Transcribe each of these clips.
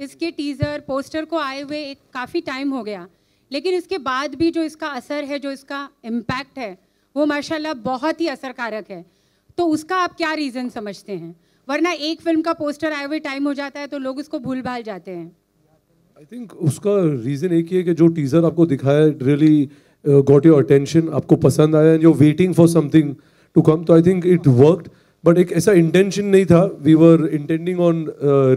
इसके teaser poster को आए हुए एक काफ़ी टाइम हो गया, लेकिन इसके बाद भी जो इसका असर है, जो इसका इम्पैक्ट है, वो माशाल्लाह बहुत ही असरकारक है। तो उसका आप क्या रीज़न समझते हैं? वरना एक फिल्म का पोस्टर आए हुए टाइम हो जाता है तो लोग उसको भूल भाल जाते हैं। आई थिंक उसका रीज़न एक ही है कि जो टीज़र आपको दिखाया रियली गॉट योर अटेंशन, आपको पसंद आया and you are waiting for something to come, तो I think it worked. But एक ऐसा इंटेंशन नहीं था, we were intending on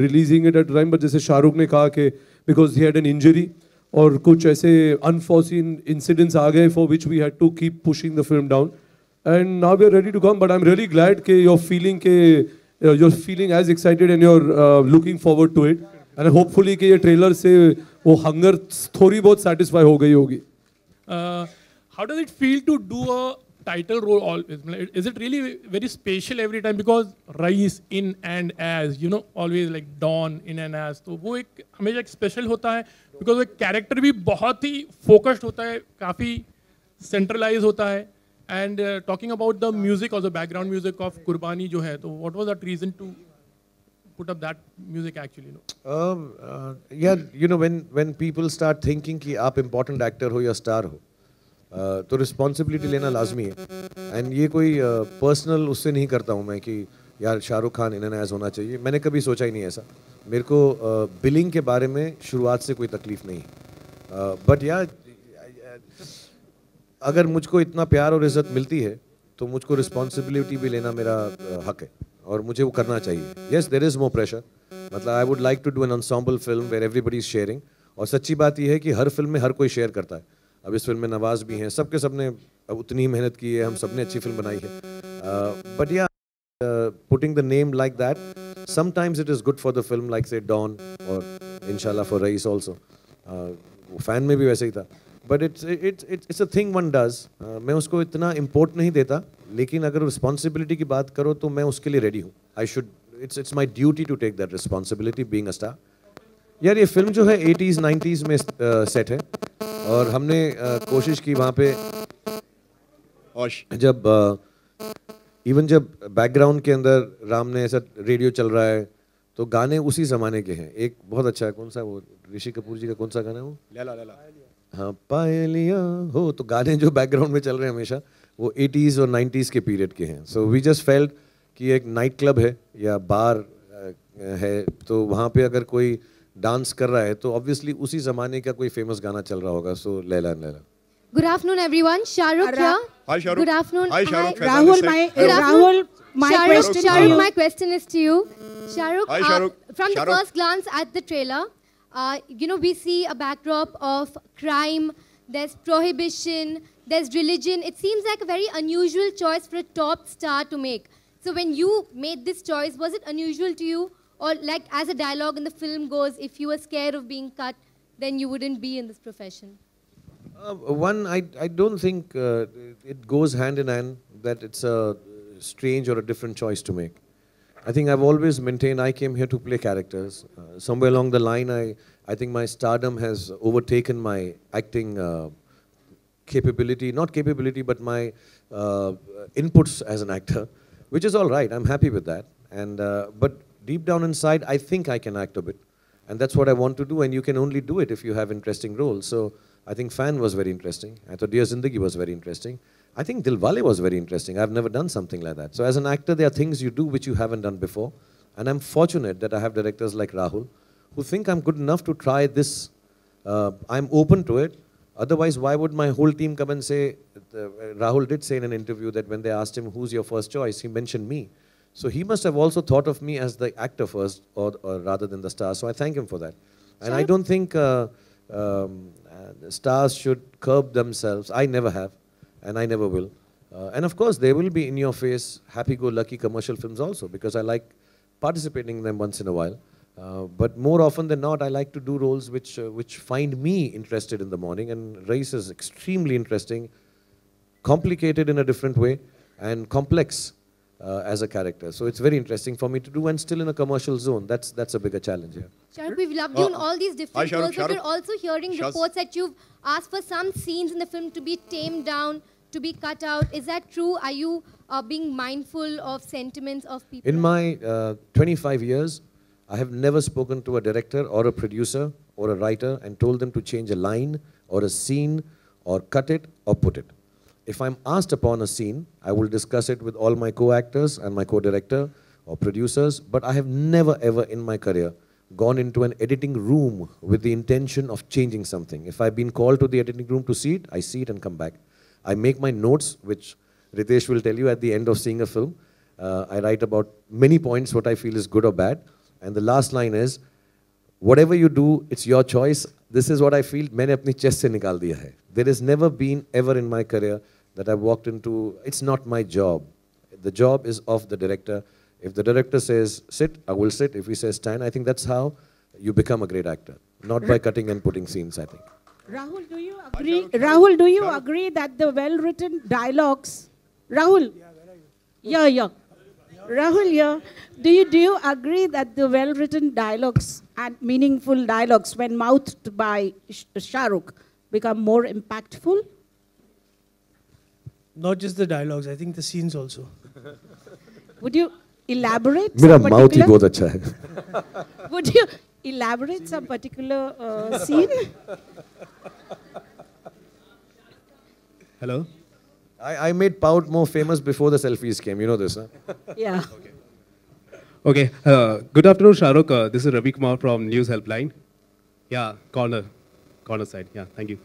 releasing it at time, but जैसे शाहरुख ने कहा कि because he had an injury और कुछ ऐसे अनफॉर्सीन इंसिडेंट्स आ गए for which we had to keep pushing the film down, and now we are ready to come. But I am really glad के you're feeling as excited and you're looking forward to it, and hopefully कि ये trailer से वो hunger थोड़ी बहुत satisfy हो गई होगी। How does it feel to do a title role always? Is it really very special every time? Because Rais in and as, you know, always like Dawn in and as, तो वो एक हमेशा एक special होता है because वो character भी बहुत ही focused होता है, काफ़ी centralized होता है। And talking about the music or the background music of Kurbani जो है, तो what was that reason to put up that music actually? Yeah, you know, when people start thinking कि आप important actor हो या star हो, तो responsibility लेना लाजमी है। And ये कोई personal उससे नहीं करता हूँ मैं कि यार Shahrukh Khan in and as होना चाहिए, मैंने कभी सोचा ही नहीं ऐसा। मेरे को बिलिंग के बारे में शुरुआत से कोई तकलीफ नहीं, बट यार अगर मुझको इतना प्यार और इज्जत मिलती है तो मुझको रिस्पॉन्सिबिलिटी भी लेना मेरा हक है और मुझे वो करना चाहिए। Yes, there is more pressure, मतलब I would like to do an ensemble film where everybody is sharing, और सच्ची बात यह है कि हर फिल्म में हर कोई शेयर करता है। अब इस फिल्म में नवाज भी हैं, सबके सबने उतनी ही मेहनत की है, हम सबने अच्छी फिल्म बनाई है, बट या putting the name like that sometimes it is good for the film, like से डॉन और इंशाल्लाह फॉर रईस ऑल्सो, फैन में भी वैसे ही था। But it's a thing one does, मैं उसको इतना इम्पोर्ट नहीं देता, लेकिन अगर रिस्पॉन्सिबिलिटी की बात करो तो मैं उसके लिए रेडी हूँ। I should, it's my duty to take that responsibility being a star. यार ये फिल्म जो है 80s 90s में सेट है और हमने कोशिश की वहाँ पे, जब इवन जब बैकग्राउंड के अंदर राम ने ऐसा रेडियो चल रहा है तो गाने उसी ज़माने के हैं। एक बहुत अच्छा है, कौन सा वो ऋषि कपूर जी का कौन सा गाना है वो, लैला लैला, हाँ पायलिया हो, तो गाने जो बैकग्राउंड में चल रहे हैं हमेशा वो 80s और 90s के पीरियड के हैं। सो वी जस्ट फेल्ट कि एक नाइट क्लब है या बार है, तो वहाँ पे अगर कोई डांस कर रहा है तो ऑब्वियसली उसी ज़माने का कोई फेमस गाना चल रहा होगा। सो Laila Laila. Good afternoon, everyone. Shahrukh here. Hi, Shahrukh. Good afternoon. Hi, Shahrukh. Rahul, my question Shahrukh, to you. my question is to you. Shahrukh, Hi, Shahrukh. From Shahrukh. the first glance at the trailer, you know, we see a backdrop of crime, there's prohibition, there's religion. It seems like a very unusual choice for a top star to make. So when you made this choice, was it unusual to you? Or like as a dialogue in the film goes, if you were scared of being cut, then you wouldn't be in this profession? One, I don't think it goes hand in hand that it's a strange or a different choice to make. I think I've always maintained I came here to play characters. Somewhere along the line, I think my stardom has overtaken my acting capability, not capability, but my inputs as an actor, which is all right. I'm happy with that. And but deep down inside, I think I can act a bit. And that's what I want to do, and you can only do it if you have interesting roles. So I think Fan was very interesting. I thought Dear Zindagi was very interesting. I think Dilwale was very interesting. I've never done something like that. So as an actor, there are things you do which you haven't done before. And I'm fortunate that I have directors like Rahul who think I'm good enough to try this. I'm open to it. Otherwise, why would my whole team come and say, Rahul did say in an interview that when they asked him, who's your first choice, he mentioned me. So he must have also thought of me as the actor first, or rather than the star. So I thank him for that. And I don't think stars should curb themselves. I never have, and I never will. And of course, there will be in your face, happy-go-lucky commercial films also, because I like participating in them once in a while. But more often than not, I like to do roles which find me interested in the morning. And Rais is extremely interesting, complicated in a different way, and complex as a character. So it's very interesting for me to do, and still in a commercial zone. That's a bigger challenge here. Shahrukh, we've loved you in all these different roles, but we're also hearing reports that you've asked for some scenes in the film to be tamed down, to be cut out. Is that true? Are you being mindful of sentiments of people? In my 25 years, I have never spoken to a director or a producer or a writer and told them to change a line or a scene or cut it or put it. If I'm asked upon a scene, I will discuss it with all my co-actors and my co-director or producers, but I have never ever in my career gone into an editing room with the intention of changing something. If I've been called to the editing room to see it, I see it and come back. I make my notes, which Ritesh will tell you at the end of seeing a film. I write about many points, what I feel is good or bad. And the last line is, whatever you do, it's your choice. This is what I feel, मैंने अपनी chest से निकाल दिया है. There has never been ever in my career that I've walked into, it's not my job. The job is of the director. If the director says sit, I will sit. If he says stand, I think that's how you become a great actor. Not by cutting and putting scenes, I think. Rahul, do you agree? Rahul, do you agree that the well-written dialogues? Rahul, yeah. Rahul, yeah. Do you agree that the well-written dialogues and meaningful dialogues, when mouthed by Shah Rukh, become more impactful? Not just the dialogues, I think the scenes also. Would you elaborate? मेरा mouth ही बहुत अच्छा है. Would you elaborate some particular scene? Hello? I made Pout more famous before the selfies came. You know this, huh? Yeah. Okay. Good afternoon, Shah Rukh. This is Ravi Kumar from News Helpline. Yeah, corner side. Yeah, thank you.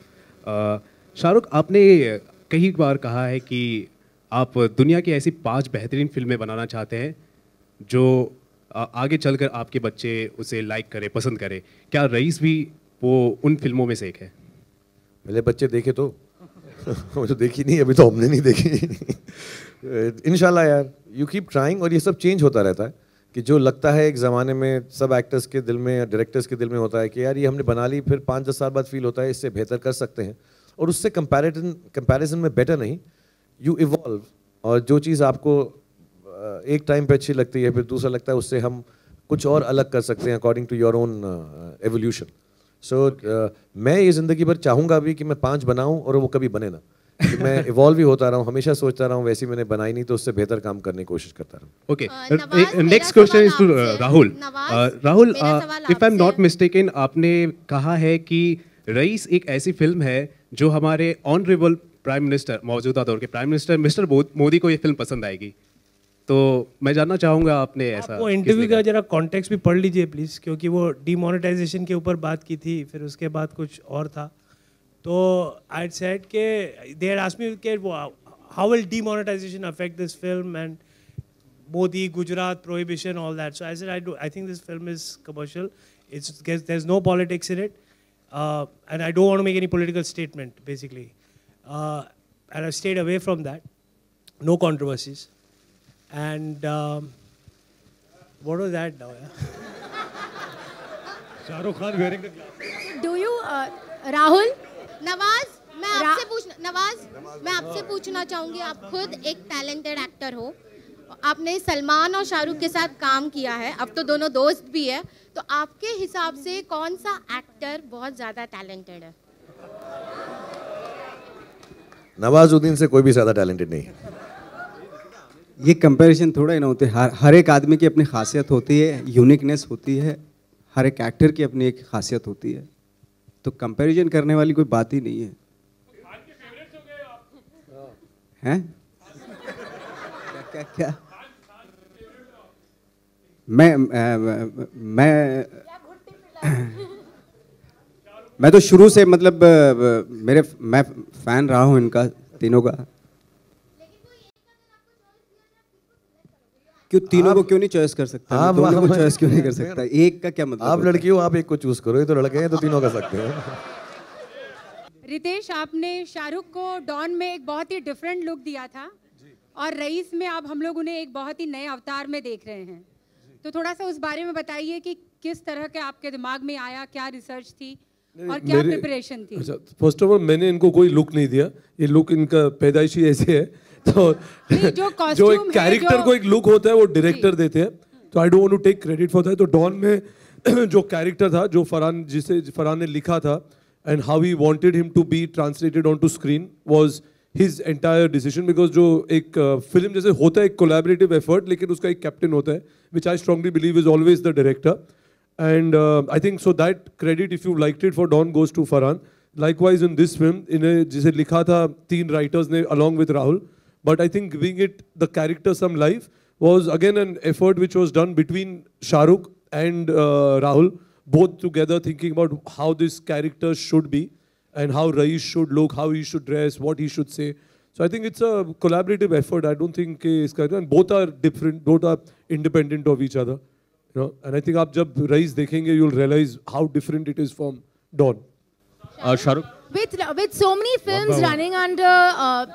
Shah Rukh, आपने कई बार कहा है कि आप दुनिया की ऐसी 5 बेहतरीन फिल्में बनाना चाहते हैं जो आगे चलकर आपके बच्चे उसे लाइक करें, पसंद करें. क्या रईस भी वो उन फिल्मों में से एक है? मेरे बच्चे देखे तो वो तो देखी नहीं, अभी तो हमने नहीं देखी. इंशाल्लाह यार, यू कीप ट्राइंग. और ये सब चेंज होता रहता है कि जो लगता है एक ज़माने में सब एक्टर्स के दिल में या डायरेक्टर्स के दिल में होता है कि यार ये हमने बना ली, फिर 5-10 साल बाद फील होता है इससे बेहतर कर सकते हैं. और उससे कंपैरिजन में बेटर नहीं, यू इवॉल्व. और जो चीज़ आपको एक टाइम पे अच्छी लगती है, फिर दूसरा लगता है उससे हम कुछ और अलग कर सकते हैं according to your own evolution. So मैं ये ज़िंदगी भर चाहूँगा भी कि मैं 5 बनाऊँ और वो कभी बने ना. कि मैं इवॉल्व ही होता रहा हूँ, हमेशा सोचता रहा हूँ वैसी मैंने बनाई नहीं तो उससे बेहतर काम करने की कोशिश करता रहा. Okay, next question is to Rahul. Rahul, if I am not mistaken, आपने कहा है कि रईस एक ऐसी फिल्म है जो हमारे ऑनरेबल प्राइम मिनिस्टर, मौजूदा दौर के प्राइम मिनिस्टर मिस्टर मोदी को ये फिल्म पसंद आएगी. तो मैं जानना चाहूँगा आपने ऐसा. वो इंटरव्यू का जरा कॉन्टेक्स्ट भी पढ़ लीजिए प्लीज़, क्योंकि वो डीमोनेटाइजेशन के ऊपर बात की थी, फिर उसके बाद कुछ और था. तो आई सेड के दे हैड आस्क्ड मी के how will demonetisation affect this film and Modi, Gujarat, prohibition, all that. So I said I think this film is commercial. It's there's no politics in it, and I don't want to make any political statement basically. And I stayed away from that. No controversies. And what was that now? Shah Rukh Khan wearing the glasses. Do you, Rahul? Nawaz, मैं आपसे पूछना चाहूँगी, आप खुद एक talented actor हो, आपने सलमान और शाहरुख के साथ काम किया है, अब तो दोनों दोस्त भी है, तो आपके हिसाब से कौन सा एक्टर बहुत ज़्यादा टैलेंटेड है? नवाजुद्दीन से कोई भी ज़्यादा टैलेंटेड नहीं. ये कंपैरिजन थोड़ा ही ना होते. हर एक आदमी की अपनी खासियत होती है, यूनिकनेस होती है, हर एक एक्टर की अपनी एक खासियत होती है, तो कंपैरिजन करने वाली कोई बात ही नहीं है. हैं? क्या? मैं तो शुरू से मतलब मैं फैन रहा हूँ इनका तीनों का. क्यों तीनों को क्यों नहीं चॉइस कर सकता? दोनों को चॉइस क्यों नहीं कर सकता? एक का क्या मतलब? आप लड़की हो, आप एक को चूज करो. ये तो लड़के हैं तो तीनों कर सकते हैं. रितेश, आपने शाहरुख को डॉन में एक बहुत ही डिफरेंट लुक दिया था और रईस में अब हम लोग उन्हें एक बहुत ही नए अवतार में देख रहे हैं, तो थोड़ा सा उस बारे में बताइए कि किस तरह के आपके दिमाग में आया, क्या रिसर्च थी और क्या प्रिपरेशन थी? फर्स्ट ऑफ ऑल मैंने इनको कोई लुक नहीं दिया, ये लुक इनका पैदाइशी ऐसे है. तो जो एक कैरेक्टर को एक लुक होता है वो डायरेक्टर देते हैं, तो I don't want to take credit for that. तो डॉन में जो कैरेक्टर था, जो फरहान ने लिखा था, and how he wanted him to be translated onto screen was his entire decision, because जो एक फिल्म जैसे होता है एक collaborative effort, लेकिन उसका एक कैप्टन होता है, which I strongly believe is always the director. And I think so that credit, if you liked it for Don, goes to Farhan. Likewise in this film, जिसे लिखा था 3 writers ने along with Rahul. But I think giving it the character some life was again an effort which was done between Shah Rukh and Rahul, both together thinking about how this character should be and how Raees should look, how he should dress, what he should say. So I think it's a collaborative effort. I don't think and both are different, both are independent of each other. You know, and I think आप जब Raees देखेंगे, you'll realize how different it is from Don. Shah Rukh? With so many films running under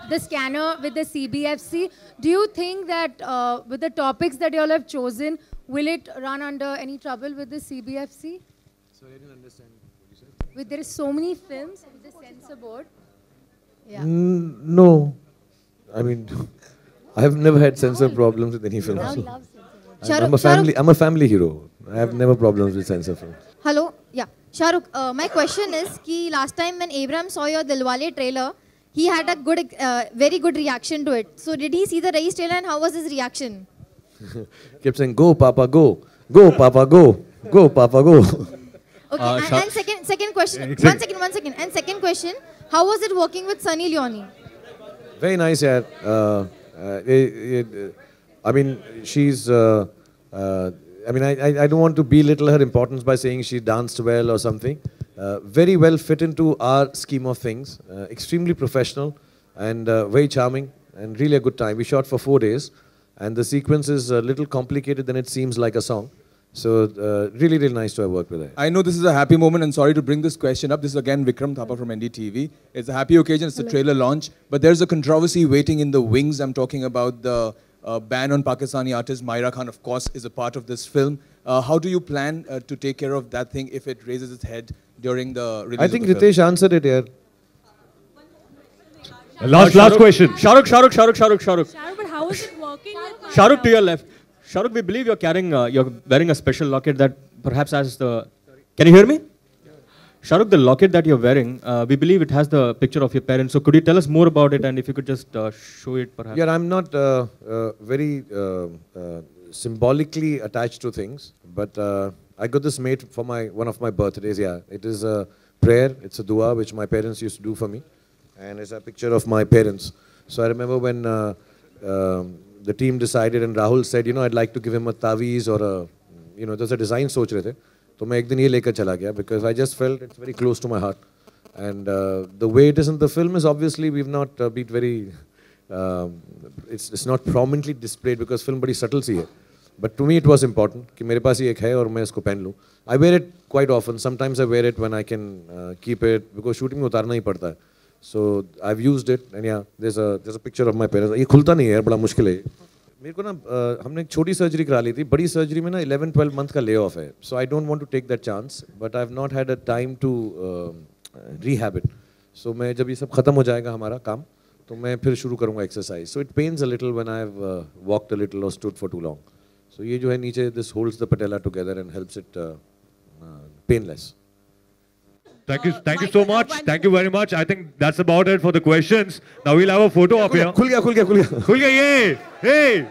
the scanner with the CBFC, do you think that with the topics that you all have chosen, will it run under any trouble with the CBFC? Sorry, I didn't understand what you said. There is so many films with the censor board. Yeah. No. I mean, I have never had censor problems with any film. I'm a family hero. I have never problems with censor films. Hello, yeah. Shah Rukh, my question is कि last time when Abraham saw your Dilwale trailer, he had a good, very good reaction to it. So did he see the Raees trailer and how was his reaction? Kept saying, "Go, Papa, go, go, Papa, go, go, Papa, go." Okay, and second question. One second. And second question, how was it working with Sunny Leone? Very nice, yeah. I mean, she's. I mean, I don't want to belittle her importance by saying she danced well or something. Very well fit into our scheme of things. Extremely professional and very charming and really a good time. We shot for 4 days and the sequence is a little complicated than it seems like a song. So really, really nice to have worked with her. I know this is a happy moment and sorry to bring this question up. This is again Vikram Thapa from NDTV. It's a happy occasion, it's a trailer launch. But there's a controversy waiting in the wings. I'm talking about the ban on Pakistani artist. Myra Khan, of course, is a part of this film. How do you plan to take care of that thing if it raises its head during the release I think of the Ritesh film? answered it here. Last question. Shah Rukh. Shah Rukh, but how is it working? Shah Rukh to your left. Shah Rukh, we believe you're carrying, you're wearing a special locket that perhaps has the... Can you hear me? Shah Rukh, the locket that you're wearing, we believe it has the picture of your parents. So could you tell us more about it and if you could just show it perhaps? Yeah, I'm not very symbolically attached to things, but I got this made for one of my birthdays. Yeah, it is a prayer, it's a dua which my parents used to do for me, and it's a picture of my parents. So I remember when the team decided and Rahul said, you know, I'd like to give him a taweez or a, you know, there's a design सोच रहे थे, तो मैं एक दिन ये लेकर चला गया because I just felt it's very close to my heart, and the way it is in the film is obviously we've not been very, it's not prominently displayed because film बड़ी subtle सी है. But to me it was important कि मेरे पास ये एक है और मैं इसको पहन लूँ. I wear it quite often. Sometimes I wear it when I can keep it because shooting में उतारना ही पड़ता है. So I've used it and yeah, there's a picture of my parents. ये खुलता नहीं है यार, बड़ा मुश्किल है. मेरे को ना हमने एक छोटी सर्जरी करा ली थी. बड़ी सर्जरी में ना 11-12 month का ले ऑफ है. So I don't want to take that chance, but I've not had a time to rehab it. So मैं जब ये सब खत्म हो जाएगा हमारा काम, तो मैं फिर शुरू करूँगा exercise. So it pains a little when I've walked a little or stood for too long. So ये जो है नीचे, this holds the patella together and helps it painless. Thank you so much. Thank you very much. I think that's about it for the questions. Now we'll have a photo up here. खुल गया. ये. Hey.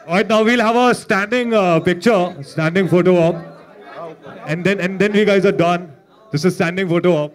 All right, now we'll have a standing standing photo op, and then we guys are done. This is standing photo op.